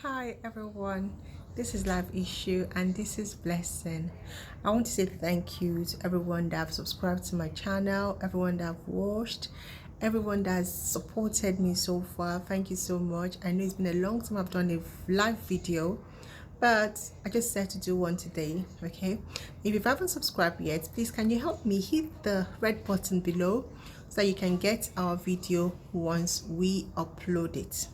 Hi everyone, this is Life Issue and this is Blessing. I want to say thank you to everyone that have subscribed to my channel, everyone that have watched, everyone that has supported me so far. Thank you so much. I know it's been a long time I've done a live video, but I just said to do one today. Okay, if you haven't subscribed yet, please can you help me hit the red button below so that you can get our video once we upload it.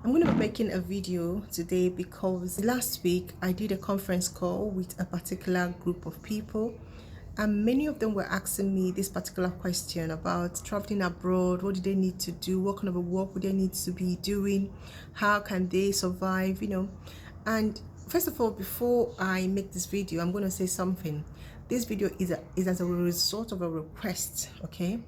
I'm going to be making a video today because last week I did a conference call with a particular group of people, and many of them were asking me this particular question about traveling abroad. What do they need to do? What kind of a work would they need to be doing? How can they survive? And first of all, before I make this video, I'm going to say something. This video is as a result of a request, okay?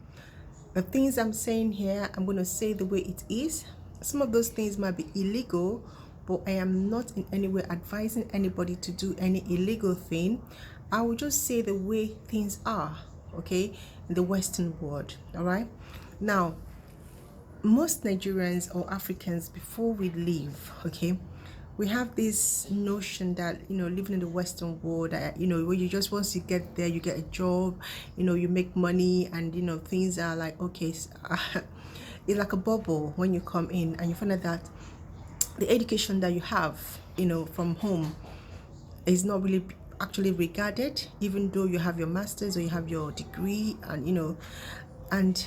The things I'm saying here, I'm going to say the way it is. Some of those things might be illegal, but I am not in any way advising anybody to do any illegal thing. I will just say the way things are, okay, in the Western world. All right. Now, most Nigerians or Africans, before we leave, okay, we have this notion that living in the Western world, where you just, once you get there, you get a job, you make money, and things are like, okay, it's like a bubble when you come in, and you find out that the education that you have from home is not really actually regarded, even though you have your master's or you have your degree, and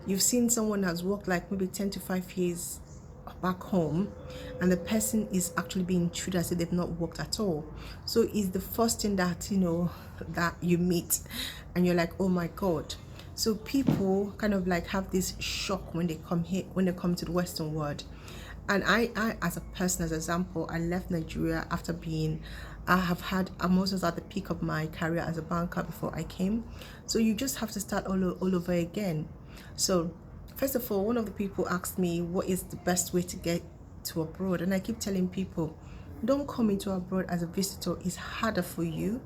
you've seen someone has worked like maybe 10 to 5 years back home, and the person is actually being treated as if they've not worked at all. So it's the first thing that that you meet, and you're like, oh my god. So people kind of like have this shock when they come here, when they come to the Western world. And I as a person, as an example, I left Nigeria after I'm also at the peak of my career as a banker before I came. So you just have to start all over again. So first of all, one of the people asked me what is the best way to get to abroad, and I keep telling people, don't come into abroad as a visitor. It's harder for you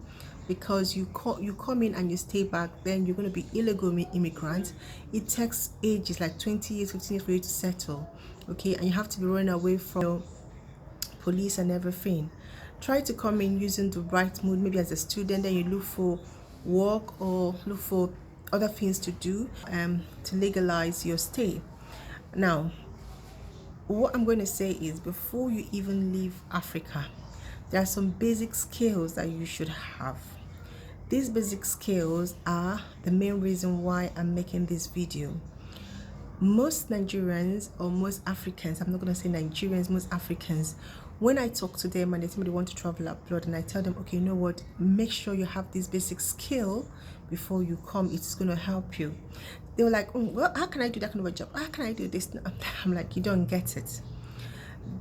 because you come in and you stay back, then you're going to be illegal immigrant. It takes ages, like 20 years, 15 years for you to settle, okay, and you have to be running away from police and everything. Try to come in using the right mood, maybe as a student, then you look for work or look for other things to do to legalize your stay. Now, what I'm going to say is, before you even leave Africa, there are some basic skills that you should have. These basic skills are the main reason why I'm making this video. Most Nigerians, or most Africans, I'm not going to say Nigerians, most Africans, when I talk to them and they tell me they want to travel abroad, and I tell them, okay, you know what, make sure you have this basic skill before you come, it's going to help you. They were like, well, how can I do that kind of a job? How can I do this? I'm like, you don't get it.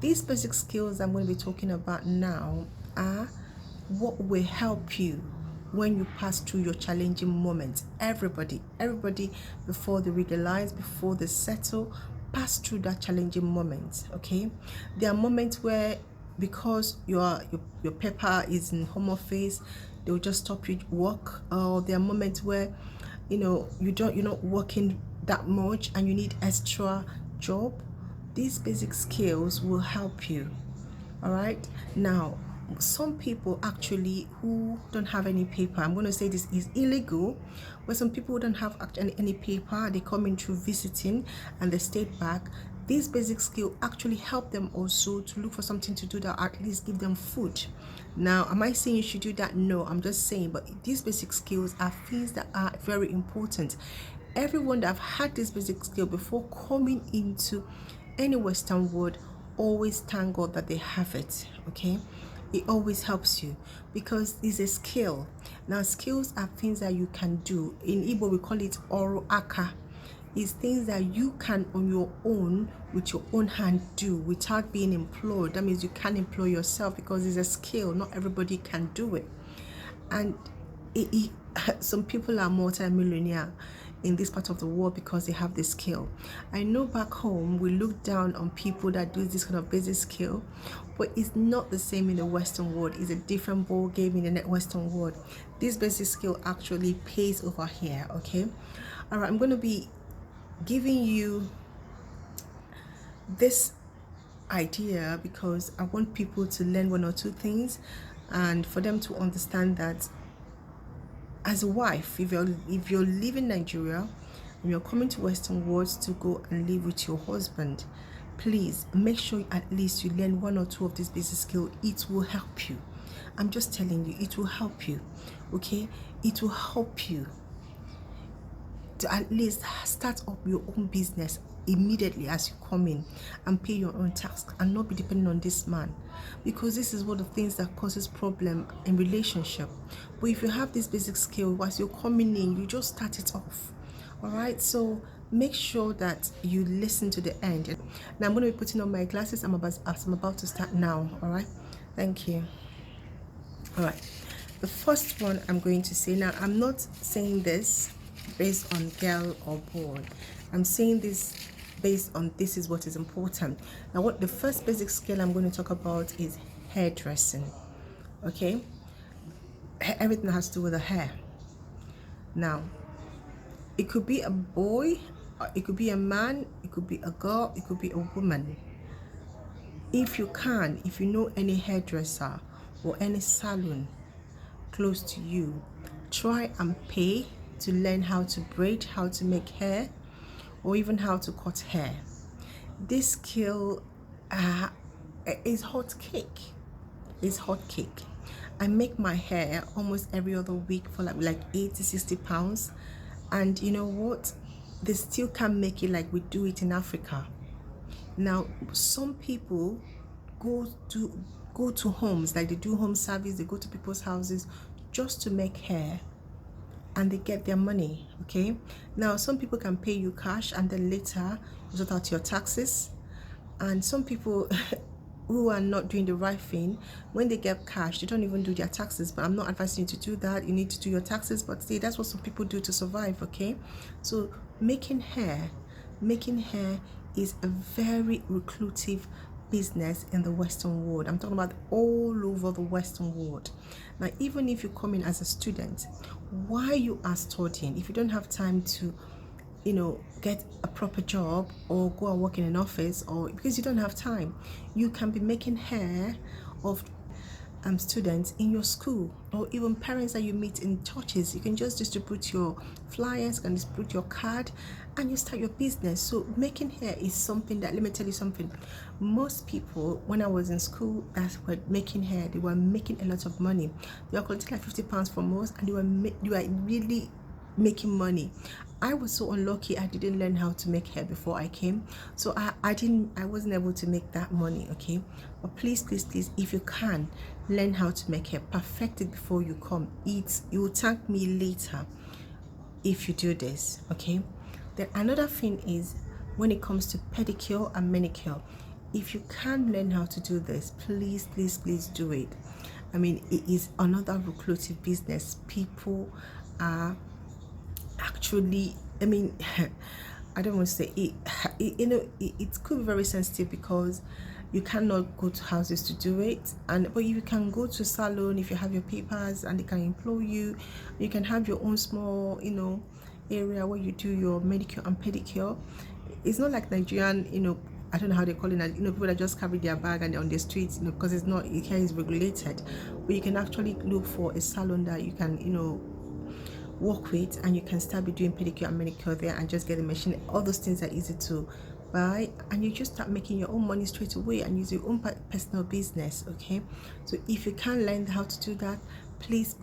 These basic skills I'm going to be talking about now are what will help you when you pass through your challenging moments. Everybody, before they legalize, before they settle, pass through that challenging moment. Okay, there are moments where, because your paper is in home office, they'll just stop you work. Or there are moments where you're not working that much and you need extra job. These basic skills will help you. All right. Now, some people actually who don't have any paper, I'm going to say this is illegal, but some people who don't have any paper, they come in through visiting and they stayed back. These basic skills actually help them also to look for something to do that at least give them food. Now, am I saying you should do that? No, I'm just saying, but these basic skills are things that are very important. Everyone that have had this basic skill before coming into any Western world, always thank God that they have it. Okay, it always helps you because it's a skill. Now, skills are things that you can do. In Igbo we call it oro aka. It's things that you can on your own, with your own hand, do without being employed. That means you can employ yourself because it's a skill. Not everybody can do it. And some people are multi-millionaire in this part of the world because they have this skill. I know back home we look down on people that do this kind of basic skill, but it's not the same in the Western world. It's a different ball game in the Western world. This basic skill actually pays over here. Okay, all right, I'm going to be giving you this idea because I want people to learn one or two things, and for them to understand that as a wife, if you're leaving Nigeria and you're coming to Western world to go and live with your husband, please make sure at least you learn one or two of these basic skills. It will help you. I'm just telling you, it will help you. Okay, it will help you to at least start up your own business immediately as you come in, and pay your own tax and not be dependent on this man, because this is one of the things that causes problem in relationship. But if you have this basic skill as you're coming in, you just start it off. All right, so make sure that you listen to the end. Now I'm going to be putting on my glasses. I'm about to start now. All right, thank you. All right, the first one I'm going to say, now I'm not saying this based on girl or boy, I'm saying this based on this is what is important. Now what the first basic skill I'm going to talk about is hairdressing. Okay, everything has to do with the hair. Now it could be a boy, it could be a man, it could be a girl, it could be a woman. If you know any hairdresser or any salon close to you, try and pay to learn how to braid, how to make hair, or even how to cut hair. This skill is hot cake. It's hot cake. I make my hair almost every other week for like 80-60 pounds, and you know what, they still can't make it like we do it in Africa. Now some people go to homes, like they do home service, they go to people's houses just to make hair, and they get their money. Okay, now some people can pay you cash and then later you sort out your taxes, and some people who are not doing the right thing, when they get cash they don't even do their taxes. But I'm not advising you to do that. You need to do your taxes, but see, that's what some people do to survive. Okay, so making hair is a very lucrative business in the Western world. I'm talking about all over the Western world. Now even if you come in as a student, while you are studying, if you don't have time to get a proper job or go and work in an office, or because you don't have time, you can be making hair of students in your school, or even parents that you meet in churches. You can just distribute your flyers, you can distribute your card, and you start your business. So making hair is something that, let me tell you something, most people when I was in school that were making hair, they were making a lot of money. They were collecting like 50 pounds from us, and they were really making money. I was so unlucky I didn't learn how to make hair before I came, so I wasn't able to make that money. Okay, but please, if you can learn how to make hair, perfect it before you come. You will thank me later if you do this. Okay, then another thing is, when it comes to pedicure and manicure, if you can learn how to do this, please do it. I mean, it is another lucrative business. People are actually, I mean, I don't want to say it, it could be very sensitive because you cannot go to houses to do it, but you can go to a salon if you have your papers and they can employ you. You can have your own small area where you do your manicure and pedicure. It's not like Nigerian, I don't know how they call it, people that just carry their bag and they're on the streets, because it's not, here is regulated. But you can actually look for a salon that you can work with, and you can start be doing pedicure and manicure there and just get the machine. All those things are easy to buy, and you just start making your own money straight away and use your own personal business. Okay, so if you can learn how to do that, please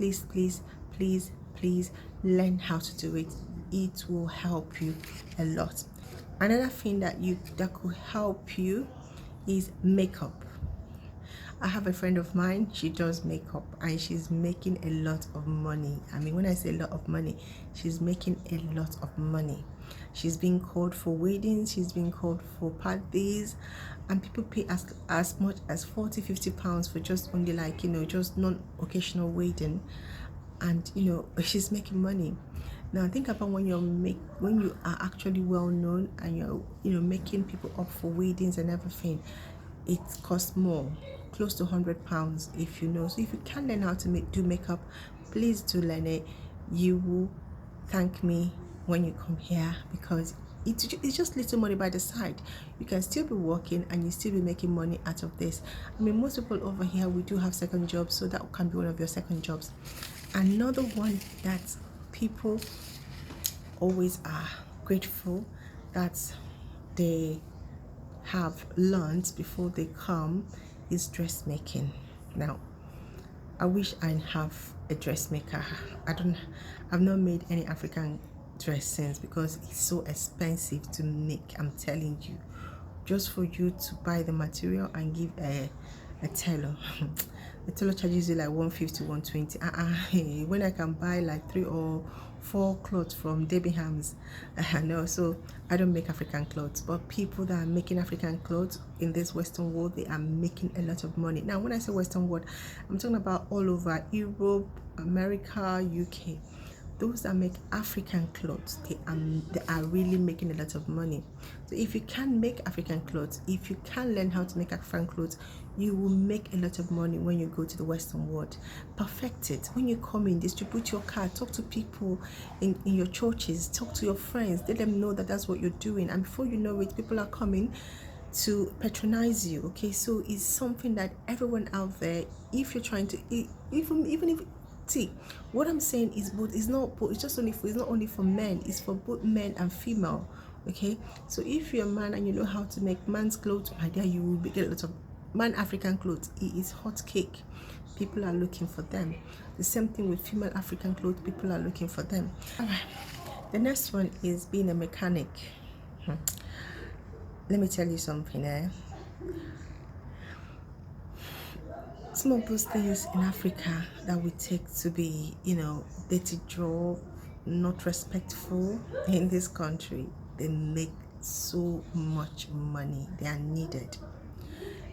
learn how to do it. It will help you a lot. Another thing that could help you is makeup. I have a friend of mine, she does makeup and she's making a lot of money. I mean, when I say a lot of money, she's making a lot of money. She's being called for weddings, she's being called for parties, and people pay as much as 40-50 pounds for just only just non-occasional wedding, and she's making money. Now think about when you are actually well known and you're making people up for weddings and everything. It costs more, close to 100 pounds if you know. So if you can learn how to do makeup, please do learn it. You will thank me when you come here, because it's just little money by the side. You can still be working and you still be making money out of this. I mean, most people over here, we do have second jobs, so that can be one of your second jobs. Another one that people always are grateful that they have learned before they come is dressmaking. Now, I wish I have a dressmaker. I've not made any African dressings because it's so expensive to make. I'm telling you, just for you to buy the material and give a tailor. The tailor charges you like 150, 120. When I can buy like 3 or 4 clothes from Debenhams. No, so I don't make African clothes, but people that are making African clothes in this Western world, they are making a lot of money. Now, when I say Western world, I'm talking about all over Europe, America, UK. Those that make African clothes, they are really making a lot of money. So if you can make African clothes, if you can learn how to make African clothes, you will make a lot of money when you go to the Western world. Perfect it. When you come in, distribute your card, talk to people in your churches, talk to your friends, let them know that that's what you're doing. And before you know it, people are coming to patronize you. Okay, so it's something that everyone out there, if you're trying to, even if, see, what I'm saying is both, it's not only for men, it's for both men and female. Okay, so if you're a man and you know how to make man's clothes, my dear, you will get a lot of man African clothes. It is hot cake. People are looking for them. The same thing with female African clothes, people are looking for them. All right, the next one is being a mechanic. Let me tell you something, some of those things in Africa that we take to be, dirty job, not respectful in this country, they make so much money. They are needed.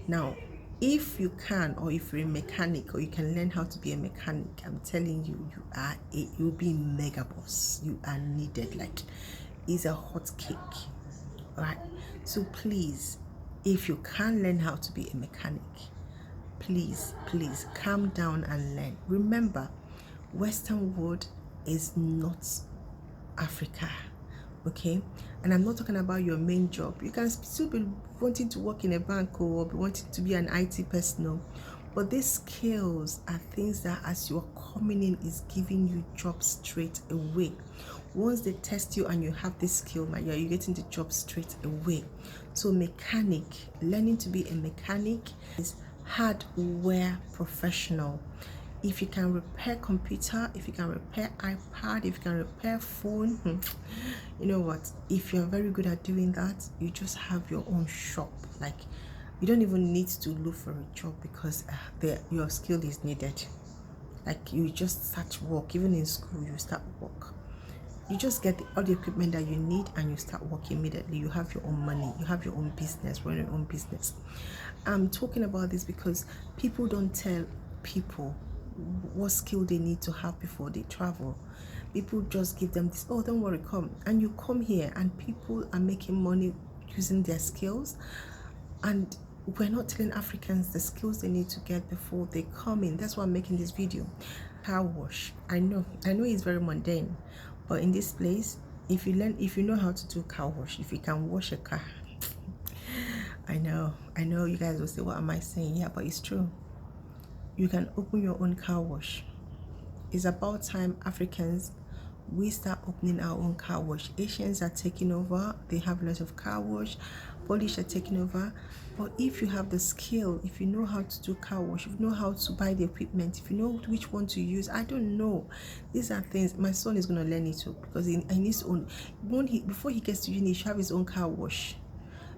Now, if you can, or if you're a mechanic, or you can learn how to be a mechanic, I'm telling you, you'll be mega boss. You are needed. Like, it's a hot cake. All right. So please, if you can learn how to be a mechanic, please calm down and learn. Remember, Western world is not Africa. Okay, and I'm not talking about your main job. You can still be wanting to work in a bank or be wanting to be an IT person, but these skills are things that as you're coming in is giving you jobs straight away. Once they test you and you have this skill, you're getting the job straight away. So mechanic, learning to be a mechanic is hardware professional. If you can repair computer, if you can repair iPad, if you can repair phone, you know what, if you're very good at doing that, you just have your own shop. Like, you don't even need to look for a job because your skill is needed. Like, you just start work. Even in school, you start work. You just get all the equipment that you need and you start working immediately. You have your own money. You have your own business, run your own business. I'm talking about this because people don't tell people what skill they need to have before they travel. People just give them this, oh, don't worry, come. And you come here and people are making money using their skills. And we're not telling Africans the skills they need to get before they come in. That's why I'm making this video. Car wash. I know it's very mundane, but in this place, if you know how to do car wash, if you can wash a car, I know you guys will say, what am I saying? Yeah, but it's true. You can open your own car wash. It's about time Africans, we start opening our own car wash. Asians are taking over. They have a lot of car wash. Polish are taking over. But if you have the skill, if you know how to do car wash, if you know how to buy the equipment, if you know which one to use, I don't know. These are things my son is going to learn it too, because he needs to own. Before he gets to uni, he should have his own car wash.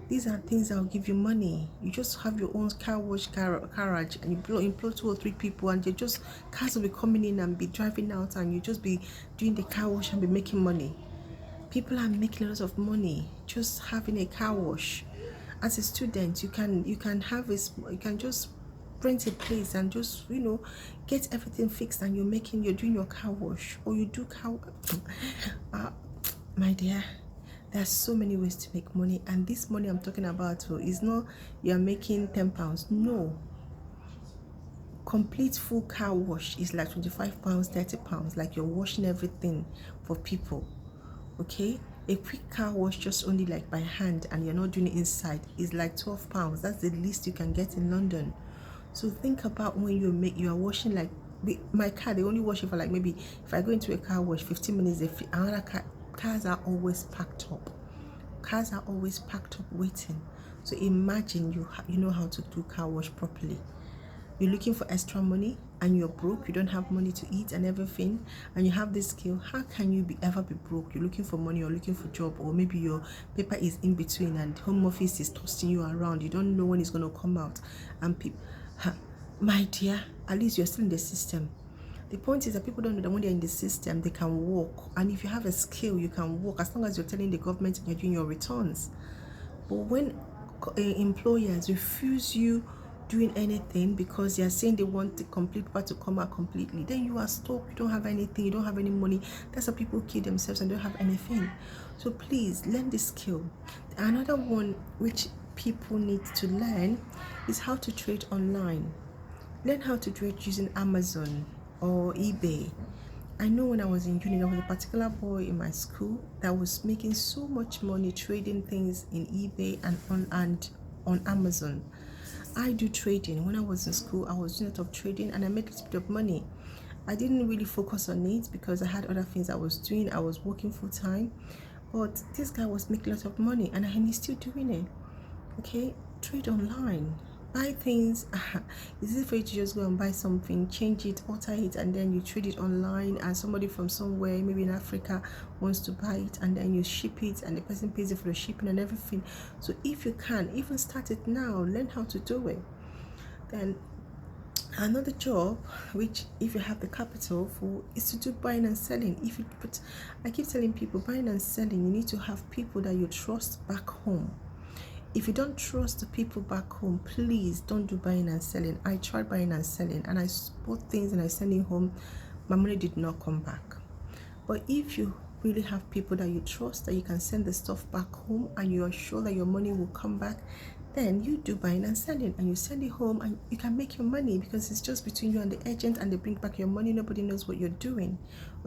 These are things that will give you money. You just have your own car wash garage and you employ 2 or 3 people, and they just, cars will be coming in and be driving out, and you just be doing the car wash and be making money. People are making a lot of money just having a car wash. As a student, you can just rent a place and just get everything fixed, and you're doing your car wash, or you do car my dear, there are so many ways to make money. And this money I'm talking about is not you're making £10. No, complete full car wash is like £25, £30, like you're washing everything for people. Okay, A quick car wash just only like by hand, and you're not doing it inside, is like £12. That's the least you can get in London. So think about when you are washing, like my car, they only wash it for like, maybe if I go into a car wash 15 minutes, another car. Cars are always packed up. Cars are always packed up waiting. So imagine you know how to do car wash properly. You're looking for extra money and you're broke, you don't have money to eat and everything, and you have this skill. How can you ever be broke? You're looking for money or looking for job, or maybe your paper is in between and home office is tossing you around. You don't know when it's going to come out, and people, my dear, at least you're still in the system. The point is that people don't know that when they're in the system, they can work. And if you have a skill, you can work as long as you're telling the government you're doing your returns. But when employers refuse you doing anything because they are saying they want the complete paper to come out completely, then you are stuck. You don't have anything, you don't have any money. That's how people kill themselves and don't have anything. So please learn this skill. Another one which people need to learn is how to trade online. Learn how to trade using Amazon or eBay. I know when I was in uni, there was a particular boy in my school that was making so much money trading things in eBay and on Amazon. I do trading. When I was in school, I was doing a lot of trading and I made a bit of money. I didn't really focus on it because I had other things I was doing. I was working full time, but this guy was making a lot of money and he's still doing it. Okay, trade online. Buy things. It's easy for you to just go and buy something, change it, alter it, and then you trade it online, and somebody from somewhere, maybe in Africa, wants to buy it, and then you ship it and the person pays you for the shipping and everything. So if you can, even start it now, learn how to do it. Then another job, which if you have the capital for, is to do buying and selling. I keep telling people, buying and selling, you need to have people that you trust back home. If you don't trust the people back home, please don't do buying and selling. I tried buying and selling and I bought things and I sent it home. My money did not come back. But if you really have people that you trust, that you can send the stuff back home and you are sure that your money will come back, then you do buying and selling and you send it home and you can make your money, because it's just between you and the agent and they bring back your money. Nobody knows what you're doing,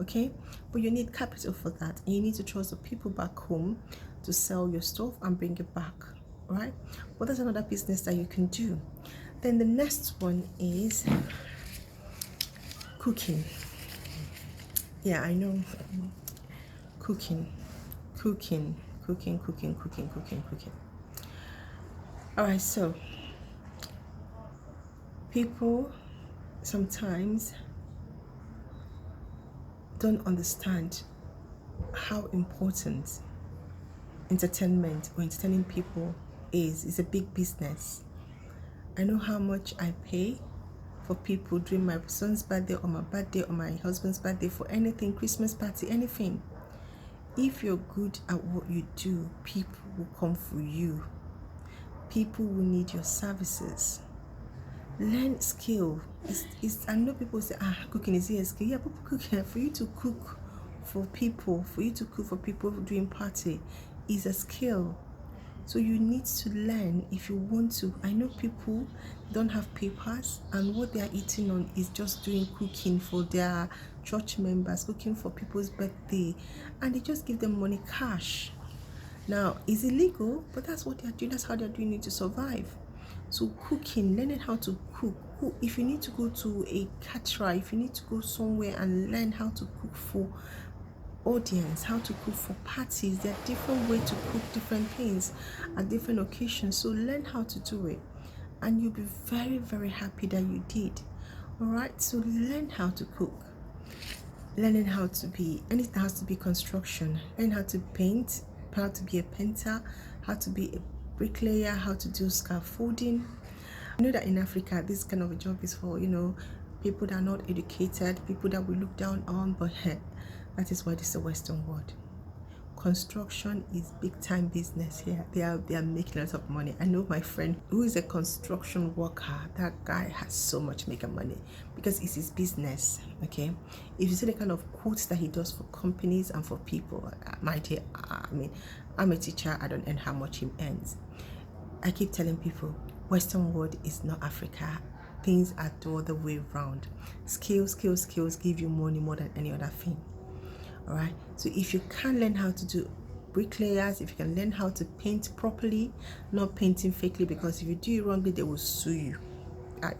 okay? But you need capital for that, and you need to trust the people back home to sell your stuff and bring it back. Right? But that's another business that you can do. Then the next one is cooking. Yeah, I know. Cooking. All right, so people sometimes don't understand how important entertainment or entertaining people is. It's a big business. I know how much I pay for people during my son's birthday or my birthday or my husband's birthday, for anything, Christmas party, anything. If you're good at what you do, people will come for you. People will need your services. Learn skill. I know people say, cooking is a skill. Yeah, people cook. For you to cook for people doing party is a skill. So you need to learn if you want to. I know people don't have papers and what they are eating on is just doing cooking for their church members, cooking for people's birthday, and they just give them money cash. Now, it's illegal, but that's what they're doing. That's how they're doing it to survive. So cooking, learning how to cook. If you need to go to a caterer, if you need to go somewhere and learn how to cook for audience, how to cook for parties, there are different ways to cook different things at different occasions. So learn how to do it and you'll be very, very happy that you did. All right, so learn how to cook. Learning how to be, anything has to be construction. Learn how to paint, how to be a painter, how to be a bricklayer, how to do scaffolding. I know that in Africa this kind of a job is for, people that are not educated, people that we look down on, but that is why this is the Western world. Construction is big time business here. They are making a lot of money. I know my friend who is a construction worker. That guy has so much making money because it's his business. Okay, if you see the kind of quotes that he does for companies and for people, my dear, I'm a teacher. I don't earn how much he earns. I keep telling people, Western world is not Africa. Things are the other way around. Skills give you money more than any other thing. All right, so if you can learn how to do bricklayers, if you can learn how to paint properly, not painting fakely, because if you do it wrongly, they will sue you.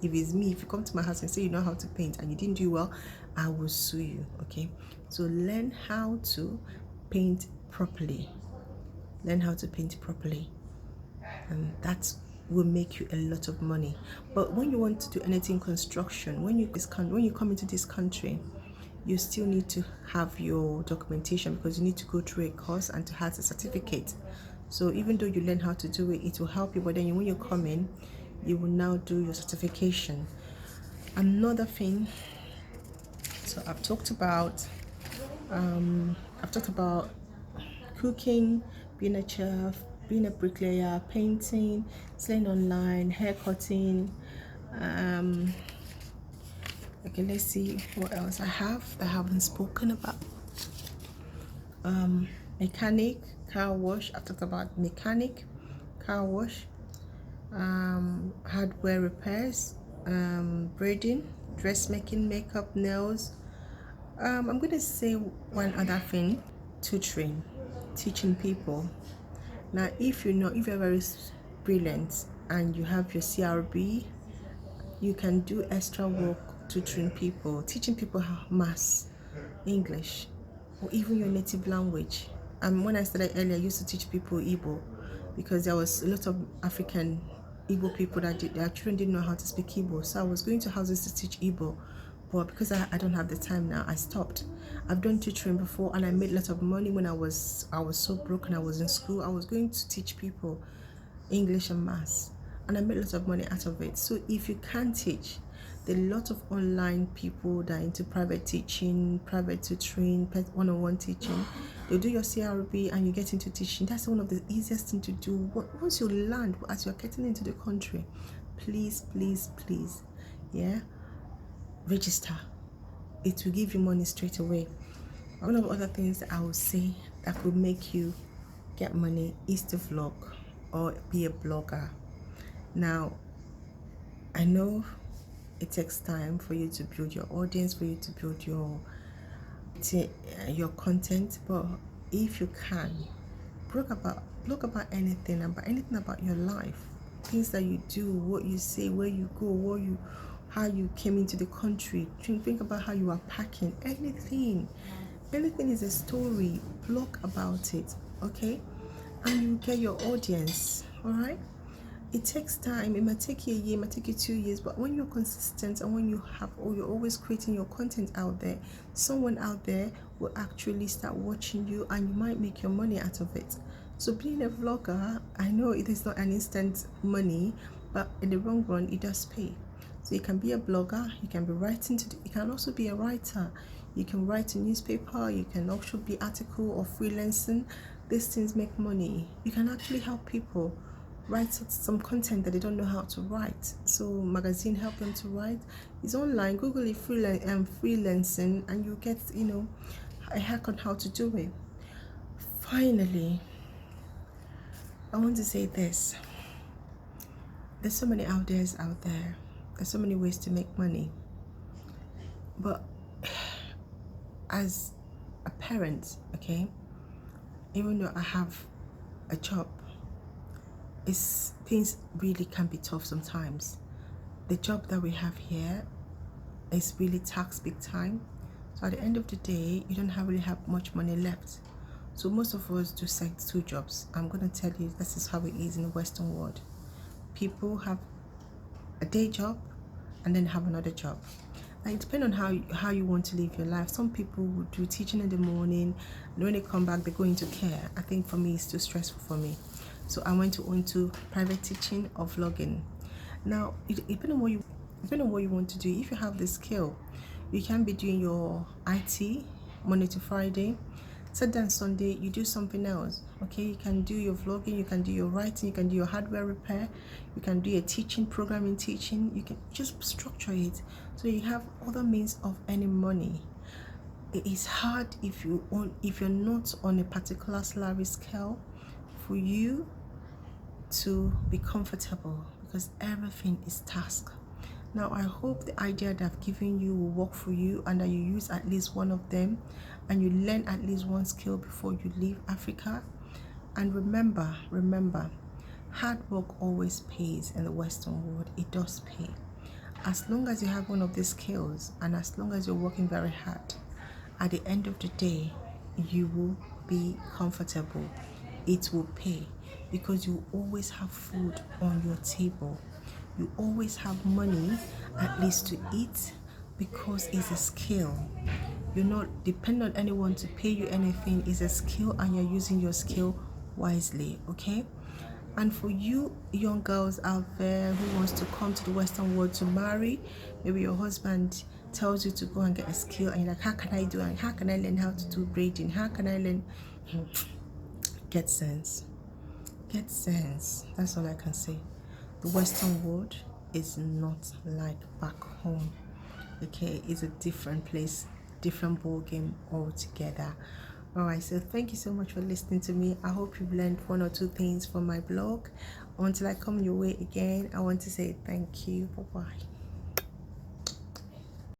If it's me, if you come to my house and say you know how to paint and you didn't do well, I will sue you. Okay, so learn how to paint properly. Learn how to paint properly, and that will make you a lot of money. But when you want to do anything construction, when you come into this country, you still need to have your documentation, because you need to go through a course and to have a certificate. So even though you learn how to do it, it will help you, but then when you come in, you will now do your certification. Another thing, so I've talked about cooking, being a chef, being a bricklayer, painting, selling online, hair cutting. Okay, let's see what else I have that I haven't spoken about. Mechanic, car wash. I've talked about mechanic, car wash, hardware repairs, braiding, dressmaking, makeup, nails. I'm going to say one other thing: tutoring, teaching people. Now, if you're very brilliant and you have your CRB, you can do extra work tutoring people, teaching people maths, English, or even your native language. When I started earlier, I used to teach people Igbo, because there was a lot of African Igbo people that their children didn't know how to speak Igbo. So I was going to houses to teach Igbo, but because I don't have the time now, I stopped. I've done tutoring before, and I made a lot of money when I was so broke and I was in school. I was going to teach people English and maths, and I made a lot of money out of it. So if you can't teach, there are a lot of online people that are into private teaching, private tutoring, one-on-one teaching. They'll do your CRB and you get into teaching. That's one of the easiest thing to do. Once you land, as you're getting into the country, please, yeah, register. It will give you money straight away. One of the other things that I would say that could make you get money is to vlog or be a blogger. Now, I know it takes time for you to build your audience, for you to build your content, but if you can, blog about anything about your life, things that you do, what you say, where you go, how you came into the country. Think about how you are packing. Anything is a story. Blog about it, okay? And you get your audience. All right, it takes time. It might take you a year, it might take you 2 years, but when you're consistent and when you're always creating your content out there, someone out there will actually start watching you, and you might make your money out of it. So being a vlogger, I know it is not an instant money, but in the long run, it does pay. So you can be a blogger, you can be writing you can also be a writer. You can write a newspaper, you can also be article or freelancing. These things make money. You can actually help people write some content that they don't know how to write. So magazine help them to write. It's online. Google it, freelancing, and you get a hack on how to do it. Finally, I want to say this: there's so many ideas out there. There's so many ways to make money, but as a parent, okay, even though I have a job, things really can be tough sometimes. The job that we have here is really taxed big time. So at the end of the day, you don't really have much money left. So most of us do side 2 jobs. I'm going to tell you, this is how it is in the Western world. People have a day job and then have another job. And it depends on how you want to live your life. Some people would do teaching in the morning, and when they come back, they go into care. I think for me, it's too stressful for me. So I went into private teaching or vlogging. Now, depending on what you want to do, if you have the skill, you can be doing your IT Monday to Friday. Saturday and Sunday, you do something else. Okay, you can do your vlogging, you can do your writing, you can do your hardware repair, you can do a teaching, programming teaching. You can just structure it so you have other means of earning money. It is hard if you're not on a particular salary scale for you to be comfortable, because everything is task. Now, I hope the idea that I've given you will work for you, and that you use at least one of them, and you learn at least one skill before you leave Africa. And remember, hard work always pays in the Western world. It does pay. As long as you have one of these skills and as long as you're working very hard, at the end of the day, you will be comfortable. It will pay because you always have food on your table. You always have money at least to eat because it's a skill. You're not dependent on anyone to pay you anything. It's a skill and you're using your skill wisely, okay? And for you young girls out there who wants to come to the Western world to marry, maybe your husband tells you to go and get a skill and you're like, how can I do it? How can I learn how to do braiding? How can I learn? Get sense. Get sense. That's all I can say. The Western world is not like back home. Okay, it's a different place, different ball game altogether. All right, so thank you so much for listening to me. I hope you've learned one or two things from my blog. Until I come your way again, I want to say thank you. Bye bye.